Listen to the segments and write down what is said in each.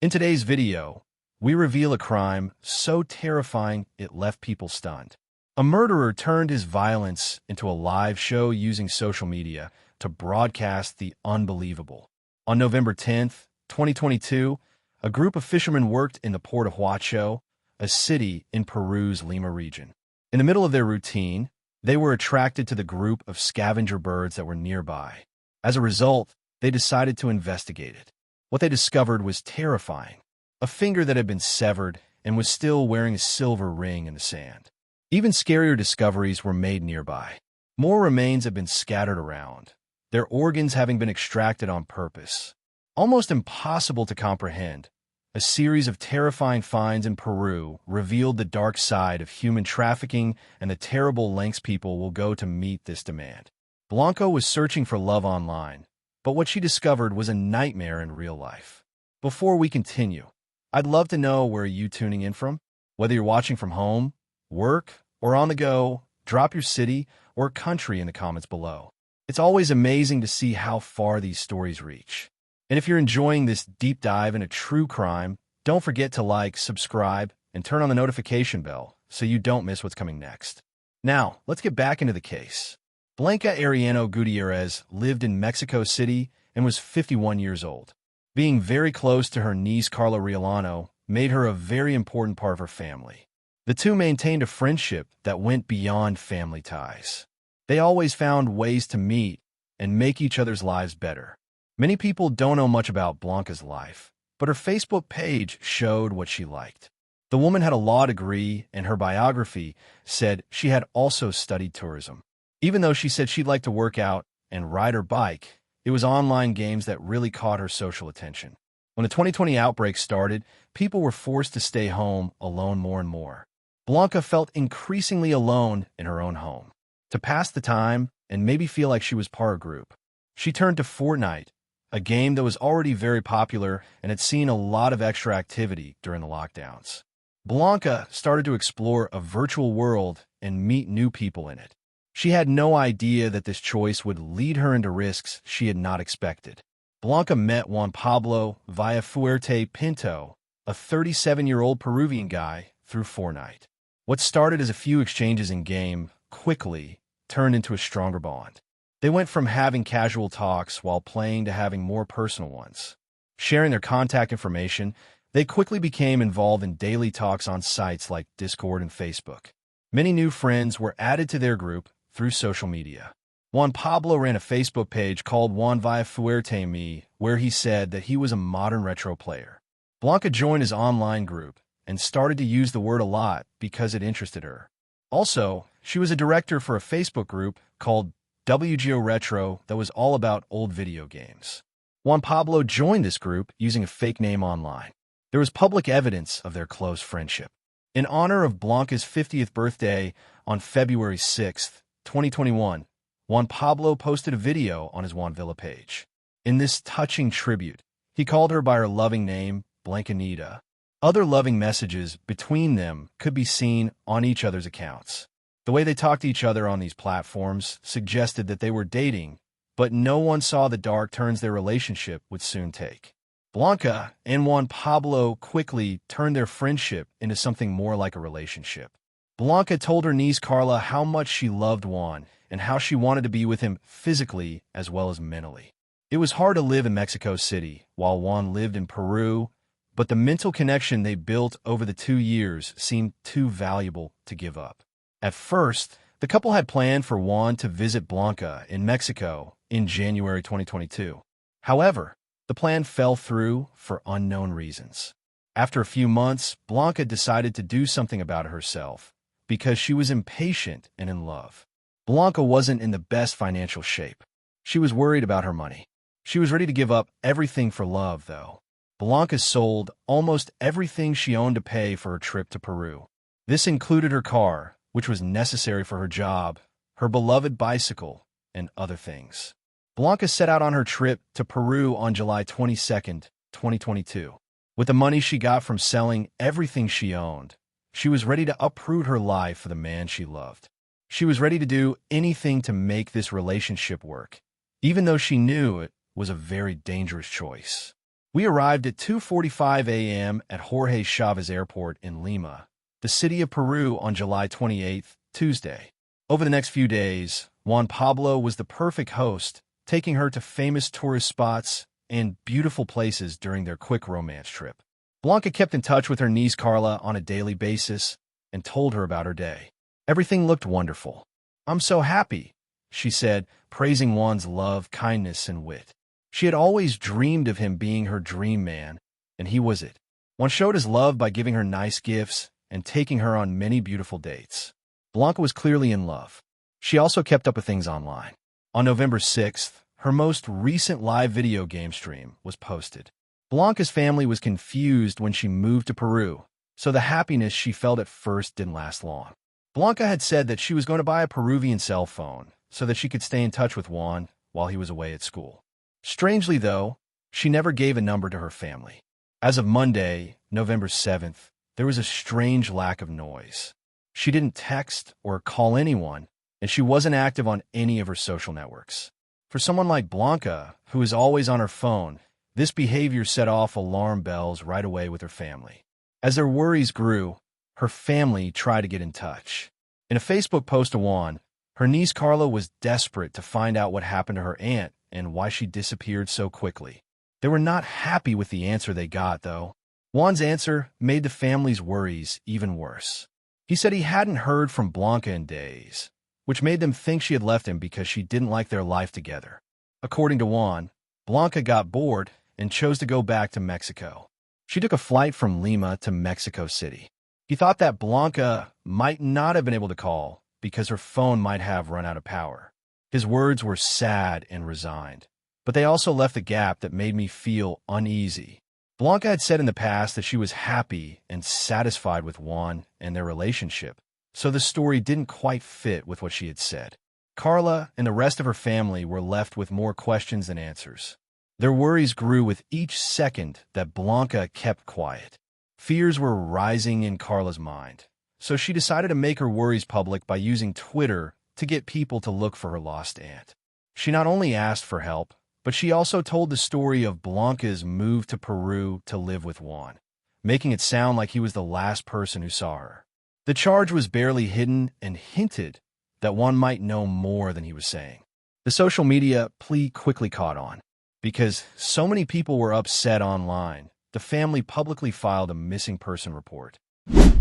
In today's video, we reveal a crime so terrifying it left people stunned. A murderer turned his violence into a live show using social media to broadcast the unbelievable. On November 10th, 2022, a group of fishermen worked in the port of Huacho, a city in Peru's Lima region. In the middle of their routine, they were attracted to the group of scavenger birds that were nearby. As a result, they decided to investigate it. What they discovered was terrifying. A finger that had been severed and was still wearing a silver ring in the sand. Even scarier discoveries were made nearby. More remains have been scattered around, their organs having been extracted on purpose. Almost impossible to comprehend, a series of terrifying finds in Peru revealed the dark side of human trafficking and the terrible lengths people will go to meet this demand. Blanca was searching for love online, but what she discovered was a nightmare in real life. Before we continue, I'd love to know where you're tuning in from. Whether you're watching from home, work, or on the go, drop your city or country in the comments below. It's always amazing to see how far these stories reach. And if you're enjoying this deep dive into true crime, don't forget to like, subscribe, and turn on the notification bell so you don't miss what's coming next. Now, let's get back into the case. Blanca Arellano Gutierrez lived in Mexico City and was 51 years old. Being very close to her niece Carla Arellano made her a very important part of her family. The two maintained a friendship that went beyond family ties. They always found ways to meet and make each other's lives better. Many people don't know much about Blanca's life, but her Facebook page showed what she liked. The woman had a law degree, and her biography said she had also studied tourism. Even though she said she'd like to work out and ride her bike, it was online games that really caught her social attention. When the 2020 outbreak started, people were forced to stay home alone more and more. Blanca felt increasingly alone in her own home. To pass the time and maybe feel like she was part of a group, she turned to Fortnite, a game that was already very popular and had seen a lot of extra activity during the lockdowns. Blanca started to explore a virtual world and meet new people in it. She had no idea that this choice would lead her into risks she had not expected. Blanca met Juan Pablo via Fuerte Pinto, a 37-year-old Peruvian guy, through Fortnite. What started as a few exchanges in-game quickly turned into a stronger bond. They went from having casual talks while playing to having more personal ones. Sharing their contact information, they quickly became involved in daily talks on sites like Discord and Facebook. Many new friends were added to their group through social media. Juan Pablo ran a Facebook page called Juan Via Fuerte Me, where he said that he was a modern retro player. Blanca joined his online group and started to use the word a lot because it interested her. Also, she was a director for a Facebook group called WGO Retro that was all about old video games. Juan Pablo joined this group using a fake name online. There was public evidence of their close friendship. In honor of Blanca's 50th birthday on February 6th, 2021, Juan Pablo posted a video on his Juan Villa page. In this touching tribute, he called her by her loving name, Blancanita. Other loving messages between them could be seen on each other's accounts. The way they talked to each other on these platforms suggested that they were dating, but no one saw the dark turns their relationship would soon take. Blanca and Juan Pablo quickly turned their friendship into something more like a relationship. Blanca told her niece Carla how much she loved Juan and how she wanted to be with him physically as well as mentally. It was hard to live in Mexico City while Juan lived in Peru, but the mental connection they built over the 2 years seemed too valuable to give up. At first, the couple had planned for Juan to visit Blanca in Mexico in January 2022. However, the plan fell through for unknown reasons. After a few months, Blanca decided to do something about it herself because she was impatient and in love. Blanca wasn't in the best financial shape. She was worried about her money. She was ready to give up everything for love, though. Blanca sold almost everything she owned to pay for her trip to Peru. This included her car, which was necessary for her job, her beloved bicycle, and other things. Blanca set out on her trip to Peru on July 22nd, 2022. With the money she got from selling everything she owned, she was ready to uproot her life for the man she loved. She was ready to do anything to make this relationship work, even though she knew it was a very dangerous choice. We arrived at 2:45 a.m. at Jorge Chavez Airport in Lima, the city of Peru, on July 28th, Tuesday. Over the next few days, Juan Pablo was the perfect host, taking her to famous tourist spots and beautiful places during their quick romance trip. Blanca kept in touch with her niece Carla on a daily basis and told her about her day. Everything looked wonderful. "I'm so happy," she said, praising Juan's love, kindness, and wit. She had always dreamed of him being her dream man, and he was it. Juan showed his love by giving her nice gifts and taking her on many beautiful dates. Blanca was clearly in love. She also kept up with things online. On November 6th, her most recent live video game stream was posted. Blanca's family was confused when she moved to Peru, so the happiness she felt at first didn't last long. Blanca had said that she was going to buy a Peruvian cell phone so that she could stay in touch with Juan while he was away at school. Strangely, though, she never gave a number to her family. As of Monday, November 7th, there was a strange lack of noise. She didn't text or call anyone, and she wasn't active on any of her social networks. For someone like Blanca, who is always on her phone, this behavior set off alarm bells right away with her family. As their worries grew, her family tried to get in touch. In a Facebook post to Juan, her niece Carla was desperate to find out what happened to her aunt and why she disappeared so quickly. They were not happy with the answer they got, though. Juan's answer made the family's worries even worse. He said he hadn't heard from Blanca in days, which made them think she had left him because she didn't like their life together. According to Juan, Blanca got bored and chose to go back to Mexico. She took a flight from Lima to Mexico City. He thought that Blanca might not have been able to call because her phone might have run out of power. His words were sad and resigned, but they also left a gap that made me feel uneasy. Blanca had said in the past that she was happy and satisfied with Juan and their relationship, so the story didn't quite fit with what she had said. Carla and the rest of her family were left with more questions than answers. Their worries grew with each second that Blanca kept quiet. Fears were rising in Carla's mind, so she decided to make her worries public by using Twitter to get people to look for her lost aunt. She not only asked for help, but she also told the story of Blanca's move to Peru to live with Juan, making it sound like he was the last person who saw her. The charge was barely hidden and hinted that Juan might know more than he was saying. The social media plea quickly caught on. Because so many people were upset online, the family publicly filed a missing person report.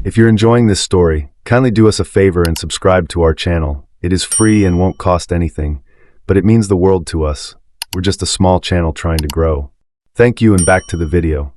If you're enjoying this story, kindly do us a favor and subscribe to our channel. It is free and won't cost anything, but it means the world to us. We're just a small channel trying to grow. Thank you, and back to the video.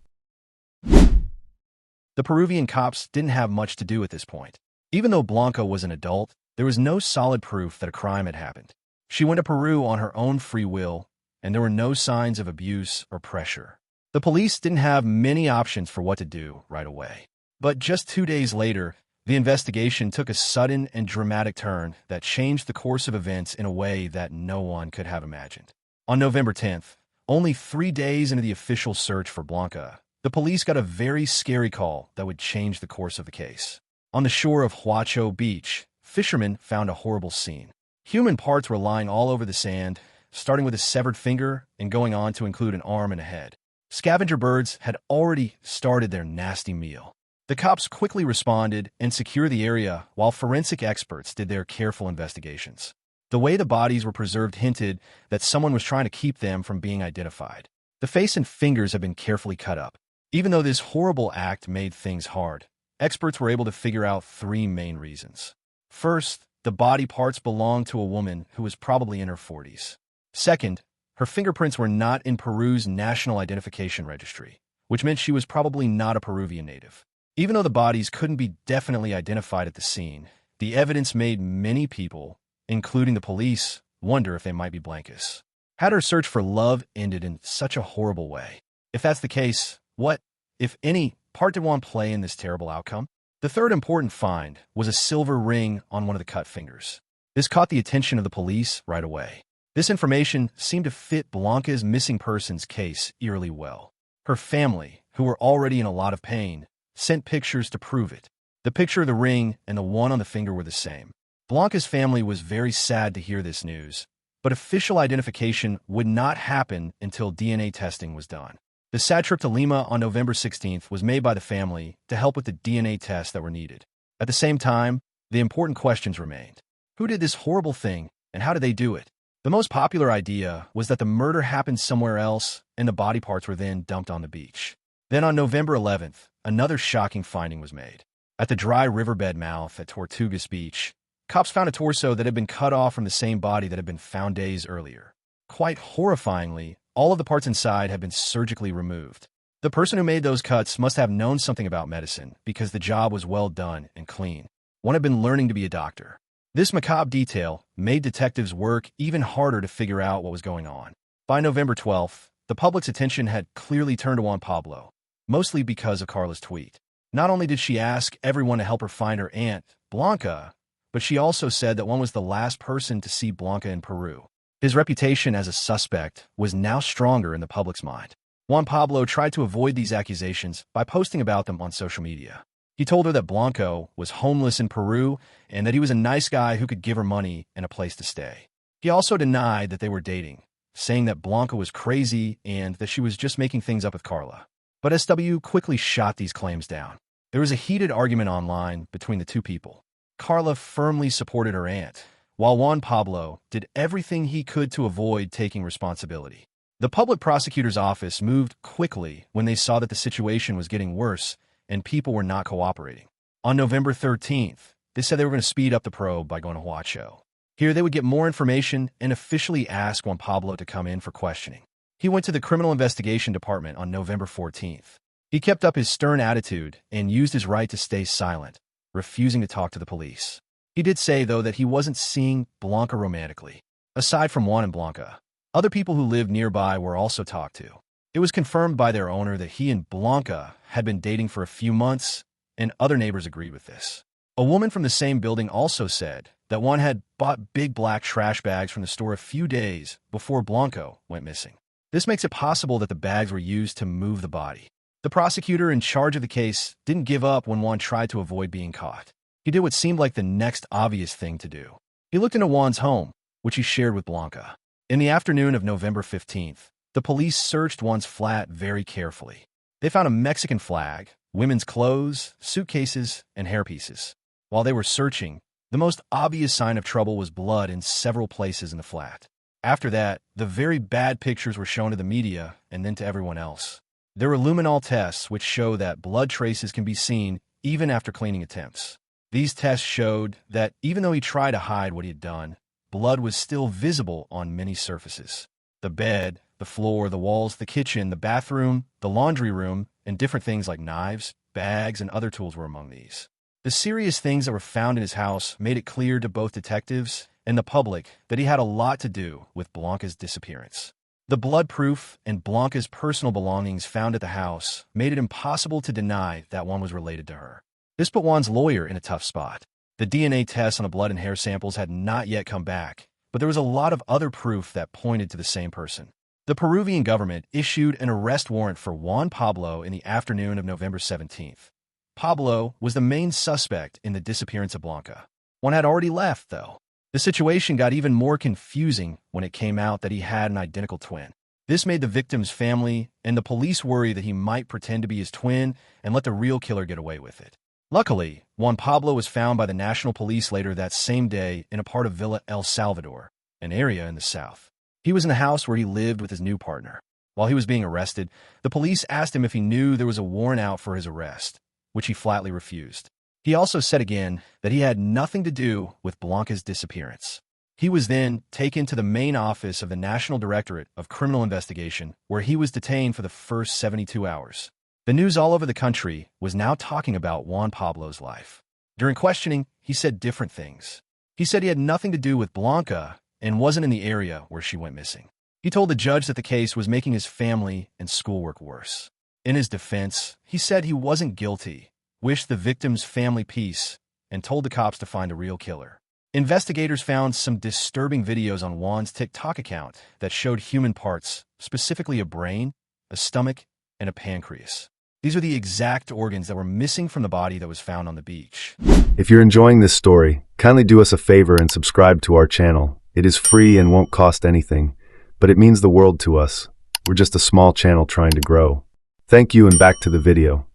The Peruvian cops didn't have much to do at this point. Even though Blanca was an adult, there was no solid proof that a crime had happened. She went to Peru on her own free will, and there were no signs of abuse or pressure. The police didn't have many options for what to do right away. But just 2 days later, the investigation took a sudden and dramatic turn that changed the course of events in a way that no one could have imagined. On November 10th, only 3 days into the official search for Blanca, the police got a very scary call that would change the course of the case. On the shore of Huacho Beach, fishermen found a horrible scene. Human parts were lying all over the sand, starting with a severed finger and going on to include an arm and a head. Scavenger birds had already started their nasty meal. The cops quickly responded and secured the area while forensic experts did their careful investigations. The way the bodies were preserved hinted that someone was trying to keep them from being identified. The face and fingers had been carefully cut up. Even though this horrible act made things hard, experts were able to figure out 3 main reasons. First, the body parts belonged to a woman who was probably in her 40s. Second, her fingerprints were not in Peru's National Identification Registry, which meant she was probably not a Peruvian native. Even though the bodies couldn't be definitely identified at the scene, the evidence made many people, including the police, wonder if they might be Blanca's. Had her search for love ended in such a horrible way? If that's the case, what, if any, part did Juan play in this terrible outcome? The third important find was a silver ring on one of the cut fingers. This caught the attention of the police right away. This information seemed to fit Blanca's missing persons case eerily well. Her family, who were already in a lot of pain, sent pictures to prove it. The picture of the ring and the one on the finger were the same. Blanca's family was very sad to hear this news, but official identification would not happen until DNA testing was done. The sad trip to Lima on November 16th was made by the family to help with the DNA tests that were needed. At the same time, the important questions remained. Who did this horrible thing, and how did they do it? The most popular idea was that the murder happened somewhere else, and the body parts were then dumped on the beach. Then on November 11th, another shocking finding was made. At the dry riverbed mouth at Tortugas Beach, cops found a torso that had been cut off from the same body that had been found days earlier. Quite horrifyingly, all of the parts inside had been surgically removed. The person who made those cuts must have known something about medicine because the job was well done and clean. One had been learning to be a doctor. This macabre detail made detectives work even harder to figure out what was going on. By November 12th, the public's attention had clearly turned to Juan Pablo, mostly because of Carla's tweet. Not only did she ask everyone to help her find her aunt, Blanca, but she also said that Juan was the last person to see Blanca in Peru. His reputation as a suspect was now stronger in the public's mind. Juan Pablo tried to avoid these accusations by posting about them on social media. He told her that Blanco was homeless in Peru and that he was a nice guy who could give her money and a place to stay. He also denied that they were dating, saying that Blanca was crazy and that she was just making things up with Carla. But SW quickly shot these claims down. There was a heated argument online between the two people. Carla firmly supported her aunt, while Juan Pablo did everything he could to avoid taking responsibility. The public prosecutor's office moved quickly when they saw that the situation was getting worse and people were not cooperating. On November 13th, they said they were going to speed up the probe by going to Huacho. Here they would get more information and officially ask Juan Pablo to come in for questioning. He went to the Criminal Investigation Department on November 14th. He kept up his stern attitude and used his right to stay silent, refusing to talk to the police. He did say, though, that he wasn't seeing Blanca romantically. Aside from Juan and Blanca, other people who lived nearby were also talked to. It was confirmed by their owner that he and Blanca had been dating for a few months, and other neighbors agreed with this. A woman from the same building also said that Juan had bought big black trash bags from the store a few days before Blanco went missing. This makes it possible that the bags were used to move the body. The prosecutor in charge of the case didn't give up when Juan tried to avoid being caught. He did what seemed like the next obvious thing to do. He looked into Juan's home, which he shared with Blanca. In the afternoon of November 15th, the police searched Juan's flat very carefully. They found a Mexican flag, women's clothes, suitcases, and hairpieces. While they were searching, the most obvious sign of trouble was blood in several places in the flat. After that, the very bad pictures were shown to the media and then to everyone else. There were luminol tests which show that blood traces can be seen even after cleaning attempts. These tests showed that even though he tried to hide what he had done, blood was still visible on many surfaces. The bed, the floor, the walls, the kitchen, the bathroom, the laundry room, and different things like knives, bags, and other tools were among these. The serious things that were found in his house made it clear to both detectives and the public that he had a lot to do with Blanca's disappearance. The blood proof and Blanca's personal belongings found at the house made it impossible to deny that one was related to her. This put Juan's lawyer in a tough spot. The DNA tests on the blood and hair samples had not yet come back, but there was a lot of other proof that pointed to the same person. The Peruvian government issued an arrest warrant for Juan Pablo in the afternoon of November 17th. Pablo was the main suspect in the disappearance of Blanca. One had already left, though. The situation got even more confusing when it came out that he had an identical twin. This made the victim's family and the police worry that he might pretend to be his twin and let the real killer get away with it. Luckily, Juan Pablo was found by the National Police later that same day in a part of Villa El Salvador, an area in the south. He was in the house where he lived with his new partner. While he was being arrested, the police asked him if he knew there was a warrant out for his arrest, which he flatly refused. He also said again that he had nothing to do with Blanca's disappearance. He was then taken to the main office of the National Directorate of Criminal Investigation, where he was detained for the first 72 hours. The news all over the country was now talking about Juan Pablo's life. During questioning, he said different things. He said he had nothing to do with Blanca and wasn't in the area where she went missing. He told the judge that the case was making his family and schoolwork worse. In his defense, he said he wasn't guilty, wished the victim's family peace, and told the cops to find a real killer. Investigators found some disturbing videos on Juan's TikTok account that showed human parts, specifically a brain, a stomach, and a pancreas. These are the exact organs that were missing from the body that was found on the beach. If you're enjoying this story, kindly do us a favor and subscribe to our channel. It is free and won't cost anything, but it means the world to us. We're just a small channel trying to grow. Thank you, and back to the video.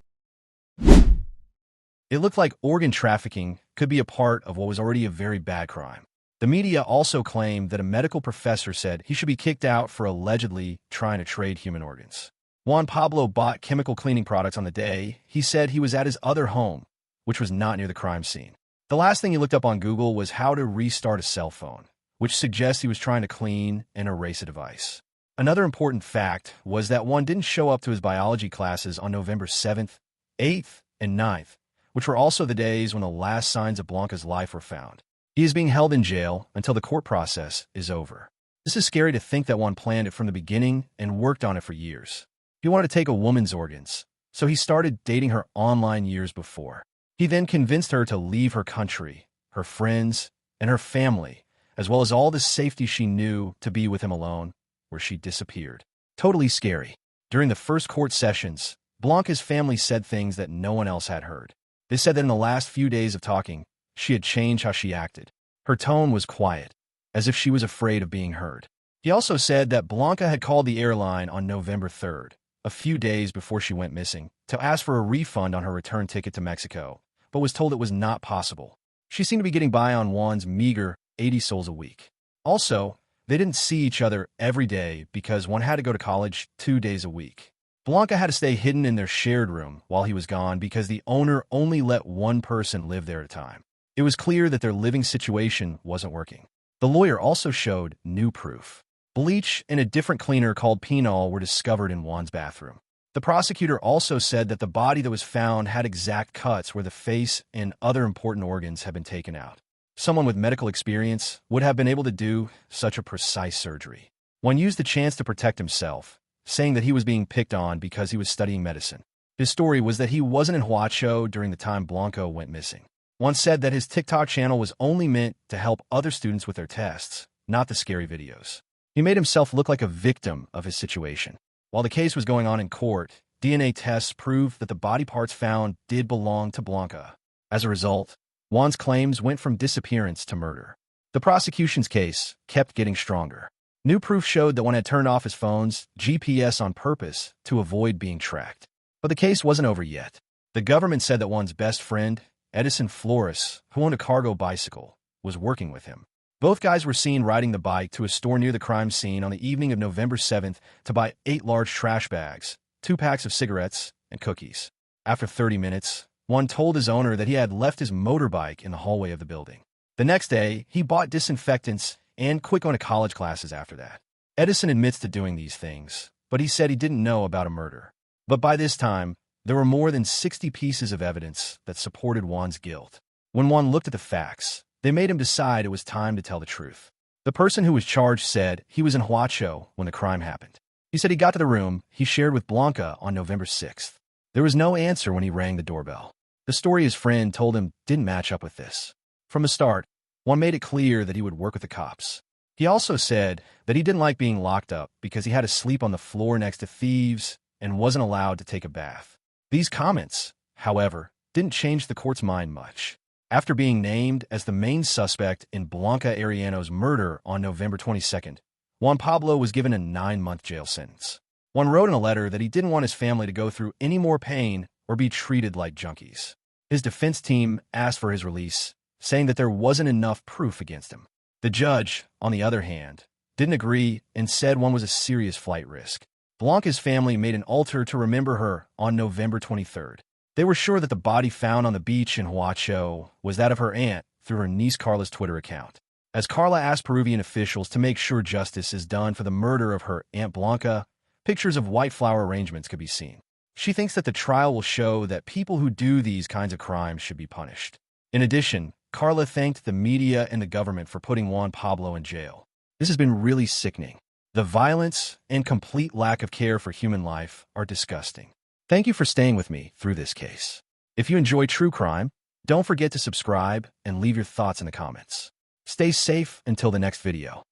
It looked like organ trafficking could be a part of what was already a very bad crime. The media also claimed that a medical professor said he should be kicked out for allegedly trying to trade human organs. Juan Pablo bought chemical cleaning products on the day he said he was at his other home, which was not near the crime scene. The last thing he looked up on Google was how to restart a cell phone, which suggests he was trying to clean and erase a device. Another important fact was that Juan didn't show up to his biology classes on November 7th, 8th, and 9th, which were also the days when the last signs of Blanca's life were found. He is being held in jail until the court process is over. This is scary to think that Juan planned it from the beginning and worked on it for years. He wanted to take a woman's organs, so he started dating her online years before. He then convinced her to leave her country, her friends, and her family, as well as all the safety she knew, to be with him alone, where she disappeared. Totally scary. During the first court sessions, Blanca's family said things that no one else had heard. They said that in the last few days of talking, she had changed how she acted. Her tone was quiet, as if she was afraid of being heard. He also said that Blanca had called the airline on November 3rd, a few days before she went missing, to ask for a refund on her return ticket to Mexico, but was told it was not possible. She seemed to be getting by on Juan's meager 80 sols a week. Also, they didn't see each other every day because Juan had to go to college 2 days a week. Blanca had to stay hidden in their shared room while he was gone because the owner only let one person live there at a time. It was clear that their living situation wasn't working. The lawyer also showed new proof. Bleach and a different cleaner called Penol were discovered in Juan's bathroom. The prosecutor also said that the body that was found had exact cuts where the face and other important organs had been taken out. Someone with medical experience would have been able to do such a precise surgery. Juan used the chance to protect himself, saying that he was being picked on because he was studying medicine. His story was that he wasn't in Huacho during the time Blanca went missing. Juan said that his TikTok channel was only meant to help other students with their tests, not the scary videos. He made himself look like a victim of his situation. While the case was going on in court, DNA tests proved that the body parts found did belong to Blanca. As a result, Juan's claims went from disappearance to murder. The prosecution's case kept getting stronger. New proof showed that Juan had turned off his phone's GPS on purpose to avoid being tracked. But the case wasn't over yet. The government said that Juan's best friend, Edison Flores, who owned a cargo bicycle, was working with him. Both guys were seen riding the bike to a store near the crime scene on the evening of November 7th to buy 8 large trash bags, 2 packs of cigarettes, and cookies. After 30 minutes, Juan told his owner that he had left his motorbike in the hallway of the building. The next day, he bought disinfectants and quit going to college classes after that. Edison admits to doing these things, but he said he didn't know about a murder. But by this time, there were more than 60 pieces of evidence that supported Juan's guilt. When Juan looked at the facts, they made him decide it was time to tell the truth. The person who was charged said he was in Huacho when the crime happened. He said he got to the room he shared with Blanca on November 6th. There was no answer when he rang the doorbell. The story his friend told him didn't match up with this. From the start, Juan made it clear that he would work with the cops. He also said that he didn't like being locked up because he had to sleep on the floor next to thieves and wasn't allowed to take a bath. These comments, however, didn't change the court's mind much. After being named as the main suspect in Blanca Arellano's murder on November 22nd, Juan Pablo was given a 9-month jail sentence. Juan wrote in a letter that he didn't want his family to go through any more pain or be treated like junkies. His defense team asked for his release, saying that there wasn't enough proof against him. The judge, on the other hand, didn't agree and said Juan was a serious flight risk. Blanca's family made an altar to remember her on November 23rd. They were sure that the body found on the beach in Huacho was that of her aunt through her niece Carla's Twitter account. As Carla asked Peruvian officials to make sure justice is done for the murder of her Aunt Blanca, pictures of white flower arrangements could be seen. She thinks that the trial will show that people who do these kinds of crimes should be punished. In addition, Carla thanked the media and the government for putting Juan Pablo in jail. This has been really sickening. The violence and complete lack of care for human life are disgusting. Thank you for staying with me through this case. If you enjoy true crime, don't forget to subscribe and leave your thoughts in the comments. Stay safe until the next video.